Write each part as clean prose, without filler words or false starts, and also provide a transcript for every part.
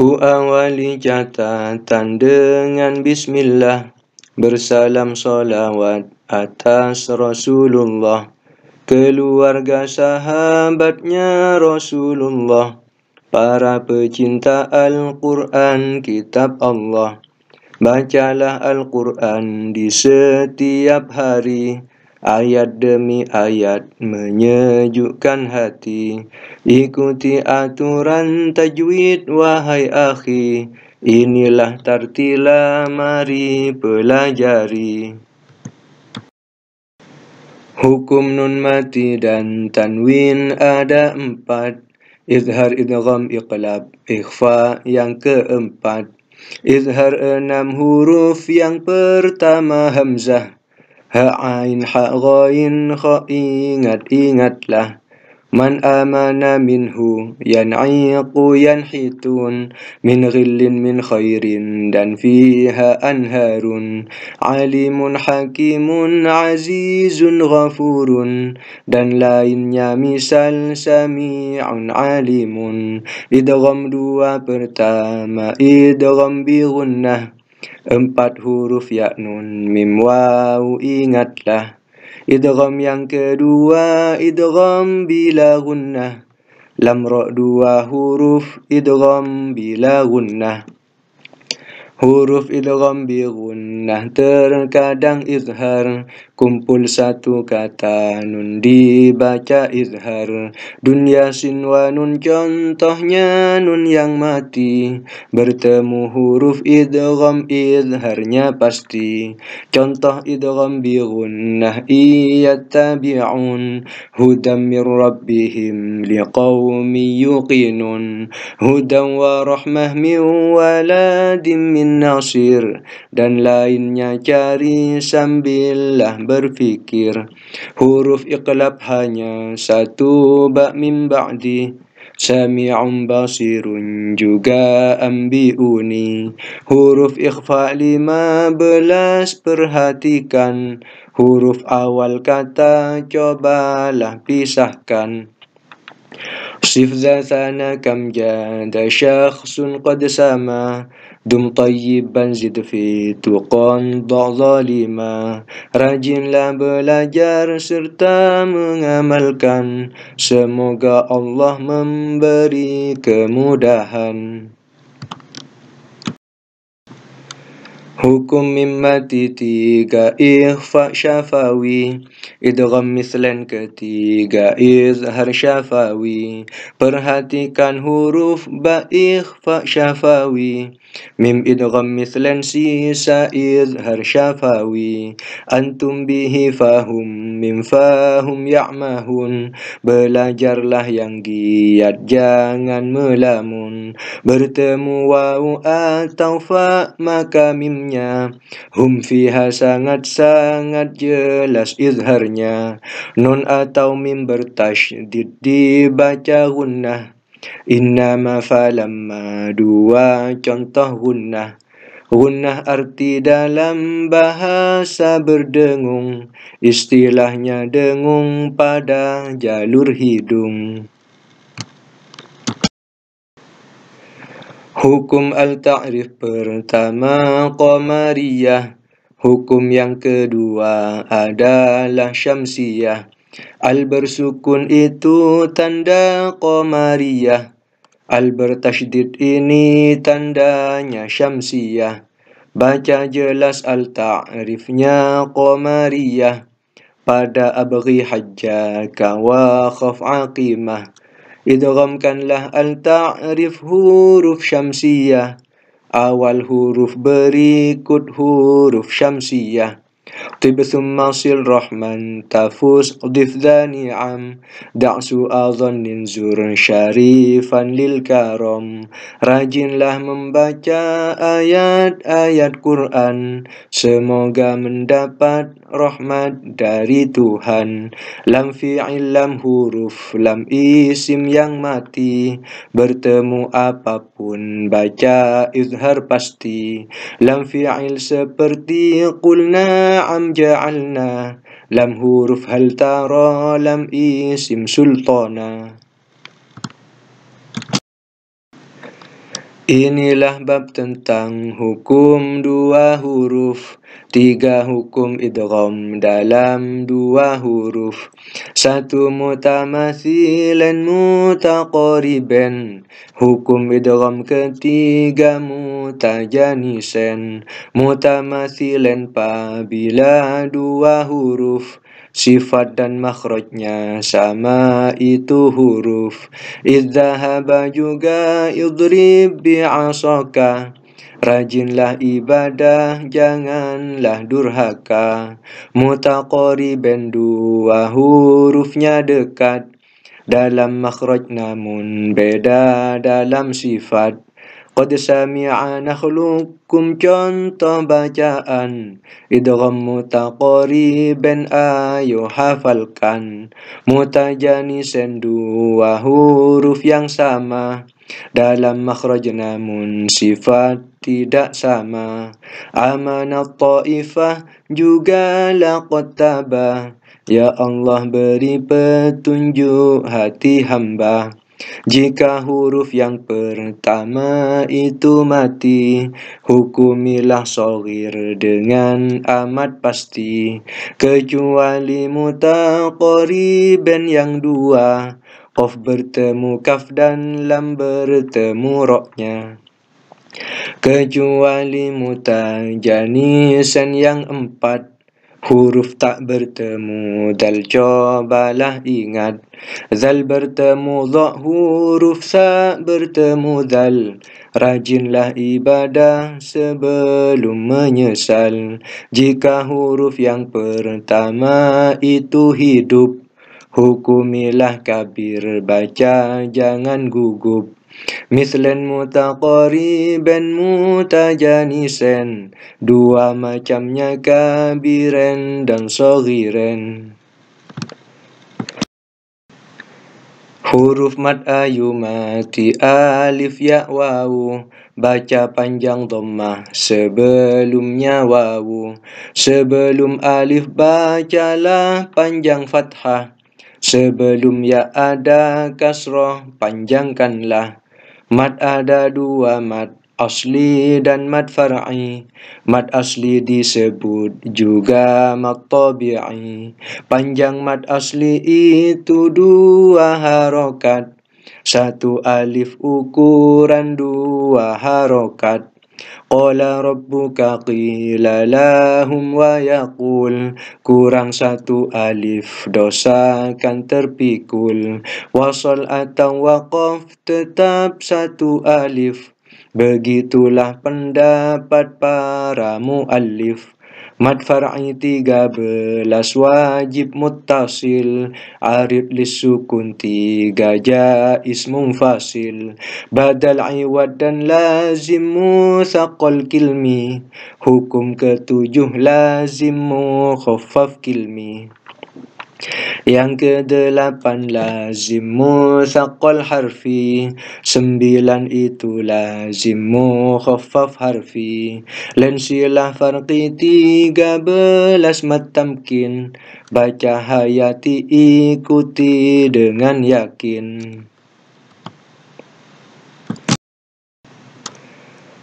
Ku awali catatan dengan bismillah, bersalam solawat atas Rasulullah, keluarga sahabatnya Rasulullah, para pecinta Al-Quran kitab Allah. Bacalah Al-Quran di setiap hari, ayat demi ayat menyejukkan hati. Ikuti aturan tajwid wahai akhi, inilah tartila mari pelajari. Hukum nun mati dan tanwin ada 4, izhar, idgham, iqlab, ikhfa yang keempat. Izhar 6 huruf, yang pertama hamzah, ha, ain, ha, ghain, kha, ingatlah. Man amana minhu, yan'iqu, yanhitun, min ghillin, min khairin, dan fiha anharun. Alimun, hakimun, azizun, ghafurun, dan lainnya misal sami'un, alimun. Idgham 2 pertama, idgham bi gunnah, 4 huruf ya nun, mim, waw, ingatlah. Idgham yang kedua, idgham bila gunnah, lam, ra 2 huruf, idgham bila gunnah. Huruf idgham bi gunnah terkadang izhar, kumpul satu kata nun dibaca izhar. Dunya sin wa nun contohnya nun yang mati, bertemu huruf idgham izharnya pasti. Contoh idgham bi gunnah, iyattabi'un, hudam min rabbihim liqaumin yuqinun, hudan wa rahmah min waladim min nasir, dan lainnya cari sambillah berfikir. Huruf iqlab hanya 1, ba min ba'di, sami'un basirun juga ambiuni. Huruf ikhfa 15, perhatikan huruf awal kata, cobalah pisahkan. Sif zathana kam jada syakhsun qad sama, dum tayyiban zid fi tuqan da' zalima. Rajinlah belajar serta mengamalkan, semoga Allah memberi kemudahan. Hukum mim mati 3, ikhfa syafawi, idgham mislan ketiga, izhar syafawi. Perhatikan huruf ba ikhfa syafawi, mim idgham mislan sisa, izhar syafawi. Antum bihi fahum, mim fahum ya'mahun, belajarlah yang giat jangan melamun. Bertemu waw atau fa, maka mimnya hum fiha sangat-sangat jelas izharnya. Nun atau mim bertasydid dibaca gunnah, innama, falamma, 2 contoh gunnah. Gunnah arti dalam bahasa berdengung, istilahnya dengung pada jalur hidung. Hukum al-ta'rif pertama qamariyah, hukum yang kedua adalah syamsiyah. Al bersukun itu tanda qamariyah, al bertasydid ini tandanya syamsiyah. Baca jelas al-ta'rifnya qamariyah, pada abghi hajjaka wa khaf aqimah. Idghamkanlah al-ta'rif huruf syamsiyah, awal huruf berikut huruf syamsiyah. Tib thumma sil rahman tafus udif dhani'am, da'su adhannin zur syarifan lil karam. Rajinlah membaca ayat-ayat Quran, semoga mendapat rahmat dari Tuhan. Lam fi'il, lam huruf, lam isim yang mati, bertemu apapun baca izhar pasti. Lam fi'il seperti qulna, am ja'alna, lam huruf hal tara, lam isim sultana. Inilah bab tentang hukum dua huruf, 3 hukum idgham dalam 2 huruf. 1 mutamathilan mutaqariban, hukum idgham ketiga mutajanisen. Mutamathilan apabila 2 huruf, sifat dan makhrajnya sama itu huruf. Idzahaba juga idrib bi'asaka, rajinlah ibadah janganlah durhaka. Mutaqariban 2 hurufnya dekat dalam makhraj namun beda dalam sifat. Qad sami'a nakhluqukum contoh bacaan, idgham mutaqariban ayo hafalkan. Mutajanisen 2 huruf yang sama dalam makhraj namun sifat tidak sama. Amanat ta'ifah juga laqad tabah, ya Allah beri petunjuk hati hamba. Jika huruf yang pertama itu mati, hukumilah shaghir dengan amat pasti. Kecuali mutaqariban yang 2, qaf bertemu kaf dan lam bertemu roknya. Kecuali mutajanisan yang 4, huruf tak bertemu dal, cobalah ingat. Zal bertemu dha, huruf sa bertemu dal. Rajinlah ibadah sebelum menyesal. Jika huruf yang pertama itu hidup, hukumilah kabir, baca jangan gugup. Mislan mutaqariban mutajanisen, 2 macamnya kabiran dan shaghiran. Huruf mad ayu mati alif ya wawu, baca panjang dhammah sebelumnya wawu. Sebelum alif bacalah panjang fathah, sebelum ya ada kasroh panjangkanlah. Mad ada 2 mad asli dan mad far'i. Mad asli disebut juga mad tabi'i. Panjang mad asli itu 2 harokat, 1 alif ukuran 2 harokat. Qala rabbuka qila lahum wa yaqul, kurang 1 alif dosa kan terpikul. Wasal atau waqaf tetap 1 alif, begitulah pendapat para muallif. Mad far'i 13 wajib muttasil, arid lisukun 3 jaiz munfasil. Badal iwad dan lazim musaqqal kilmi, hukum ke-7 lazim mukhaffaf kilmi. Yang ke-8 lazim musaqqal harfi, 9 itu lazim mukhaffaf harfi. Lan silah farqi 13 mad tamkin, baca hayati ikuti dengan yakin.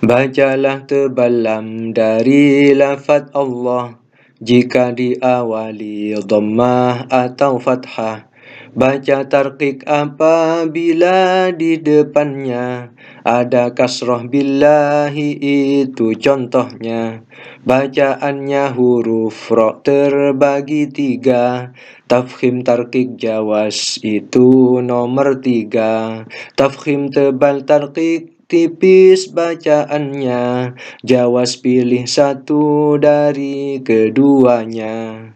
Bacalah tebalam dari lafaz Allah, jika diawali dhammah atau fathah. Baca tarqiq apabila di depannya ada kasroh billahi, itu contohnya. Bacaannya huruf ro terbagi 3, tafkhim tarqiq jawas itu nomor 3. Tafkhim tebal tarqiq tipis bacaannya, jawas pilih 1 dari keduanya.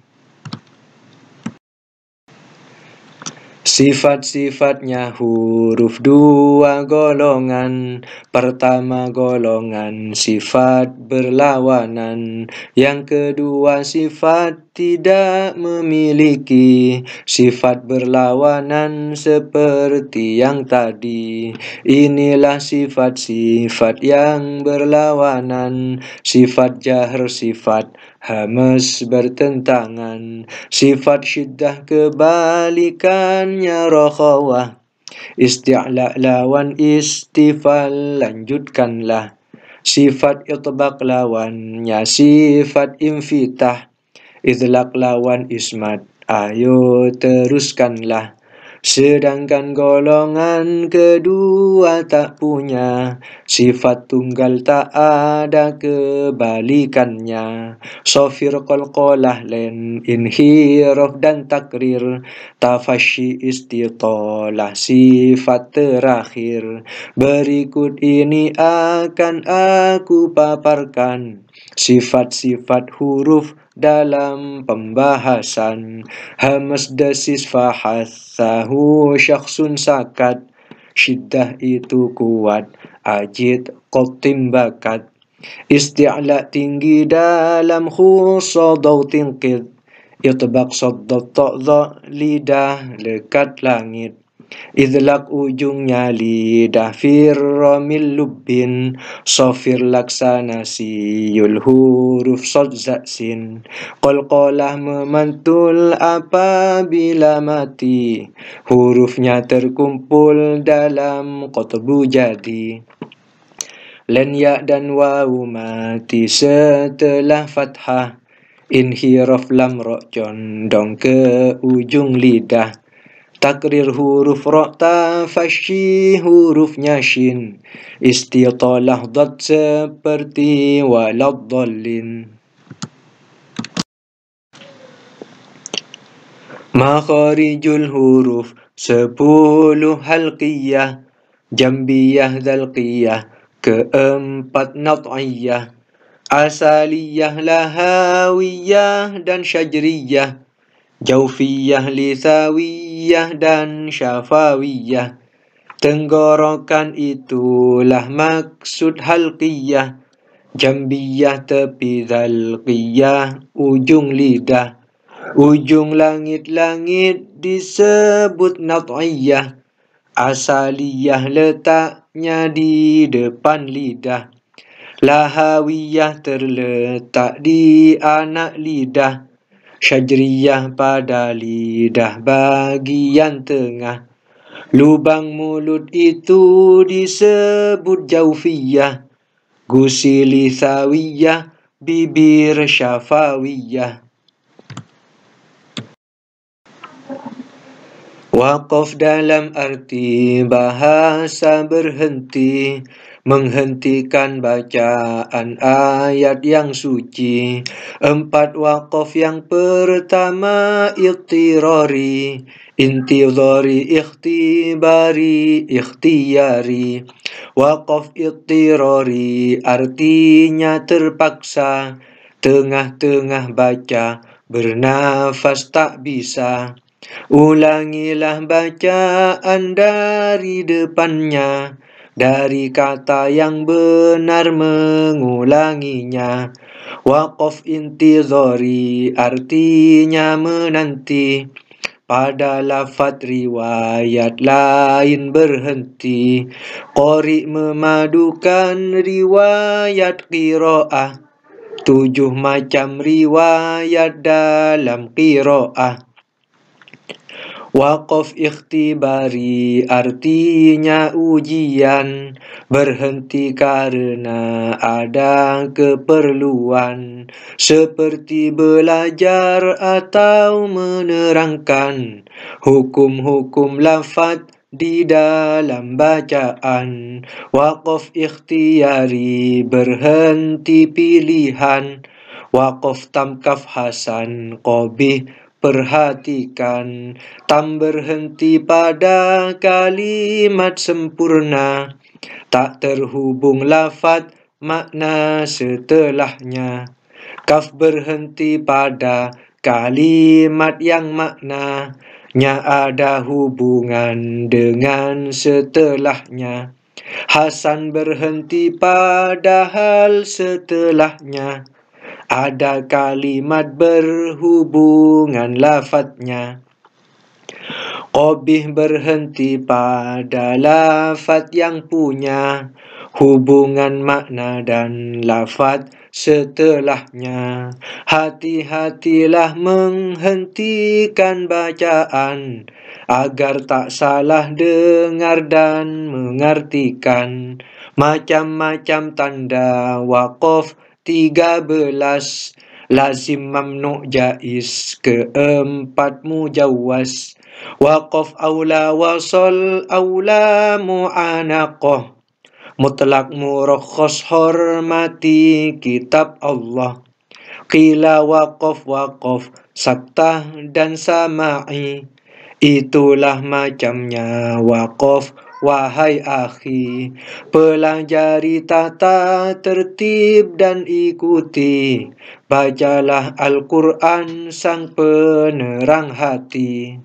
Sifat-sifatnya huruf 2 golongan. Pertama golongan sifat berlawanan, yang kedua sifat tidak memiliki sifat berlawanan seperti yang tadi. Inilah sifat-sifat yang berlawanan, sifat jahr, sifat hamas bertentangan, sifat syiddah kebalikannya rakhawah, Isti'la lawan istifal, lanjutkanlah. Sifat itbaq lawannya sifat infitah. Idlaq lawan ismat, ayo teruskanlah. Sedangkan golongan kedua tak punya sifat tunggal, tak ada kebalikannya. Sofir qalqalah len inhiraf dan takrir, tafashi istitalah sifat terakhir. Berikut ini akan aku paparkan sifat-sifat huruf dalam pembahasan. Hamas dasis fahasahu syakhsun sakat, syiddah itu kuat, ajid qatim bakat. Isti'la tinggi dalam khusadau tingkid, itbaq saddat ta'dha lidah lekat langit. Idlaq ujungnya lidah firramil lubbin, sofir laksana siyul huruf sod zaksin. Qalqalah memantul apabila mati, hurufnya terkumpul dalam qatbu jadi. Len ya dan wawu mati setelah fathah, inhiraf lam ro condong ke ujung lidah. Takrir huruf ro tafashi hurufnya shin, istitalah dad seperti waladdallin. Makharijul huruf 10 halqiyah, jambiyah dzalqiyah, keempat nat'iyah, asaliyah lahawiyah dan syajriyah, jaufiyah lisawiyah dan syafawiyah. Tenggorokan itulah maksud halqiyah, jambiyah tepi dzalqiyah ujung lidah. Ujung langit-langit disebut nat'iyah, asaliyah letaknya di depan lidah. Lahawiyah terletak di anak lidah, syajriyah pada lidah bagian tengah. Lubang mulut itu disebut jaufiyah, gusi lisawiyah, bibir syafawiyah. Waqaf dalam arti bahasa berhenti, menghentikan bacaan ayat yang suci. 4 waqaf yang pertama ittirari, intidhari, ikhtibari, ikhtiyari. Waqaf ittirari artinya terpaksa, tengah-tengah baca, bernafas tak bisa. Ulangilah bacaan dari depannya, dari kata yang benar mengulanginya. Waqaf intizari artinya menanti, pada lafaz riwayat lain berhenti. Qari memadukan riwayat qiraah, 7 macam riwayat dalam qiraah. Waqaf ikhtibari artinya ujian, berhenti karena ada keperluan, seperti belajar atau menerangkan hukum-hukum lafaz di dalam bacaan. Waqaf ikhtiyari berhenti pilihan, waqaf tamkaf hasan qabih perhatikan, tam berhenti pada kalimat sempurna, tak terhubung lafaz makna setelahnya. Kaf berhenti pada kalimat yang maknanya ada hubungan dengan setelahnya. Hasan berhenti pada hal setelahnya, ada kalimat berhubungan lafadznya. Qabih berhenti pada lafadz yang punya hubungan makna dan lafadz setelahnya. Hati-hatilah menghentikan bacaan, agar tak salah dengar dan mengartikan. Macam-macam tanda waqaf 13, lazim, mamnu, jaiz, keempat mujawaz. Waqaf aula, wasol aula, mu'anaqah, mutlak murakhas, hormati kitab Allah. Qila waqaf, saktah dan sama'i, itulah macamnya waqaf, wahai akhi. Pelajari tata tertib dan ikuti, bacalah Al-Quran sang penerang hati.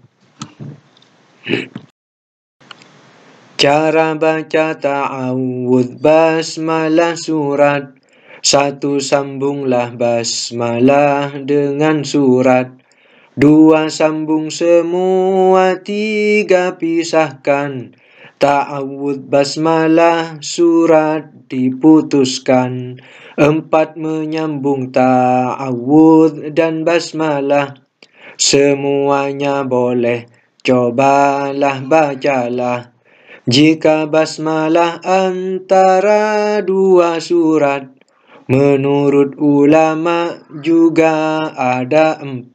Cara baca ta'awudz basmalah surat 1, sambunglah basmalah dengan surat 2, sambung semua. 3, pisahkan ta'awudz basmalah surat diputuskan. 4, menyambung ta'awudz dan basmalah, semuanya boleh, cobalah bacalah. Jika basmalah antara 2 surat, menurut ulama juga ada 4.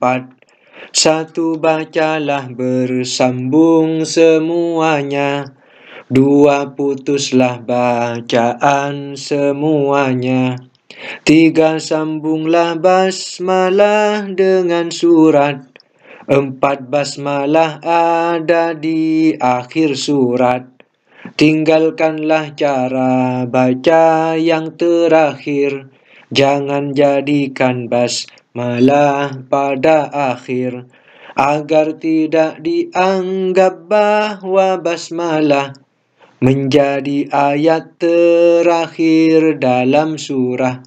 1, bacalah bersambung semuanya. 2, putuslah bacaan semuanya. 3, sambunglah basmalah dengan surat. 4, basmalah ada di akhir surat. Tinggalkanlah cara baca yang terakhir, jangan jadikan basmalah pada akhir, agar tidak dianggap bahwa basmalah menjadi ayat terakhir dalam surah.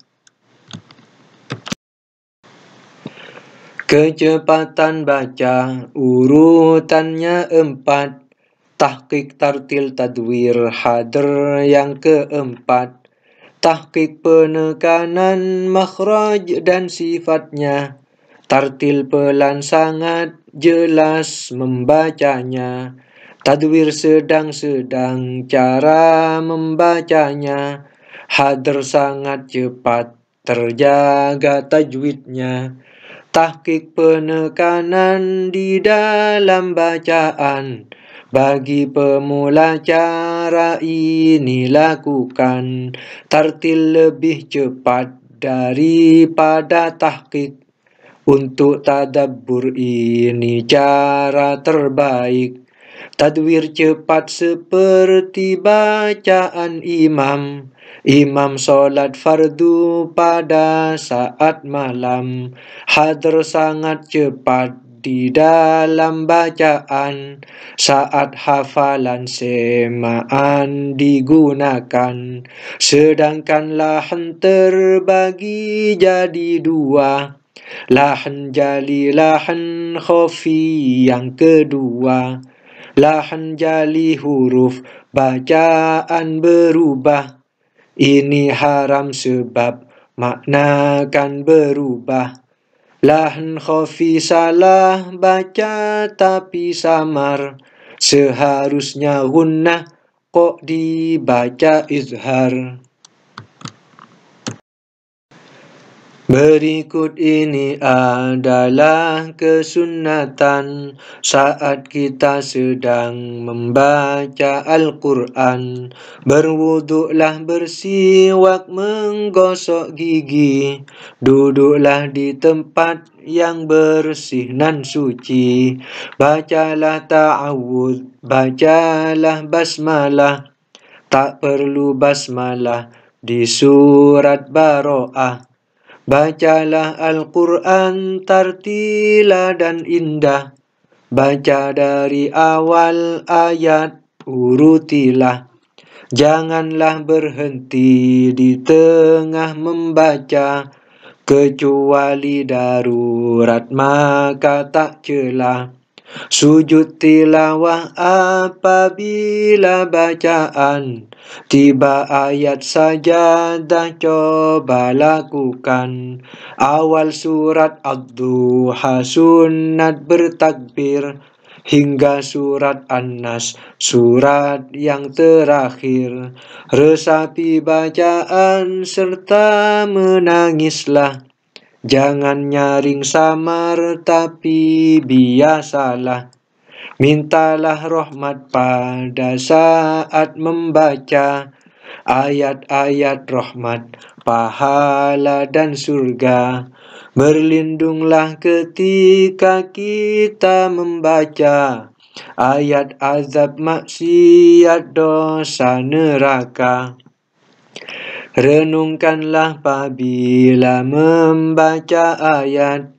Kecepatan baca urutannya 4. Tahqiq, tartil, tadwir, hadr yang keempat. Tahqiq, penekanan makhraj dan sifatnya. Tartil, pelan sangat jelas membacanya. Tadwir, sedang-sedang cara membacanya. Hadr, sangat cepat terjaga tajwidnya. Tahqiq, penekanan di dalam bacaan. Bagi pemula cara ini lakukan. Tartil lebih cepat daripada tahqiq. Untuk tadabbur ini cara terbaik. Tadwir cepat seperti bacaan imam. Imam solat fardu pada saat malam. Hadr, sangat cepat di dalam bacaan, saat hafalan semaan digunakan. Sedangkan lahan terbagi jadi 2. Lahan jali, lahan khafi yang kedua. Lahan jali, huruf bacaan berubah. Ini haram sebab makna kan berubah. Lahan khafi, salah baca tapi samar. Seharusnya gunnah, kok dibaca izhar. Berikut ini adalah kesunnatan saat kita sedang membaca Al-Quran. Berwuduklah, bersiwak, menggosok gigi. Duduklah di tempat yang bersih dan suci. Bacalah ta'awudz, bacalah basmalah. Tak perlu basmalah di surat Baro'ah. Bacalah Al-Quran tartila dan indah. Baca dari awal ayat, urutilah. Janganlah berhenti di tengah membaca, kecuali darurat maka tak celah. Sujud tilawah apabila bacaan, tiba ayat sajadah coba lakukan. Awal surat Ad-Duha sunat bertakbir, hingga surat An-Nas, surat yang terakhir. Resapi bacaan serta menangislah, jangan nyaring samar tapi biasalah. Mintalah rahmat pada saat membaca ayat-ayat rahmat, pahala dan surga. Berlindunglah ketika kita membaca ayat azab maksiat dosa neraka. Renungkanlah apabila membaca ayat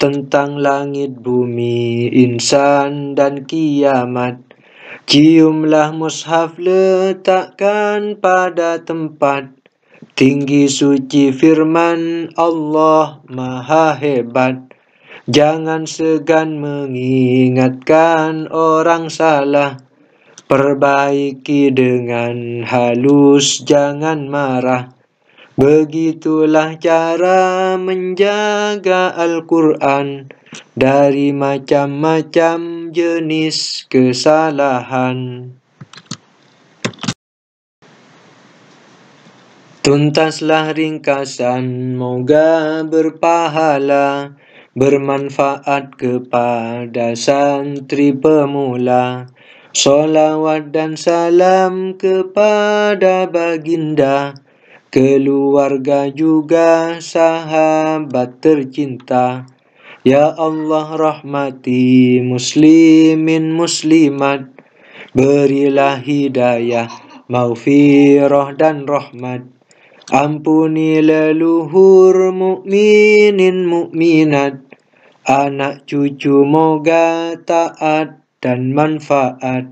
tentang langit, bumi, insan, dan kiamat. Ciumlah mushaf, letakkan pada tempat tinggi suci firman Allah Maha Hebat. Jangan segan mengingatkan orang salah, perbaiki dengan halus, jangan marah. Begitulah cara menjaga Al-Quran dari macam-macam jenis kesalahan. Tuntaslah ringkasan, moga berpahala, bermanfaat kepada santri pemula. Sholawat dan salam kepada baginda, keluarga juga sahabat tercinta. Ya Allah, rahmati muslimin muslimat, berilah hidayah, maghfirah dan rahmat. Ampuni leluhur mukminin mukminat, anak cucu moga taat dan manfaat.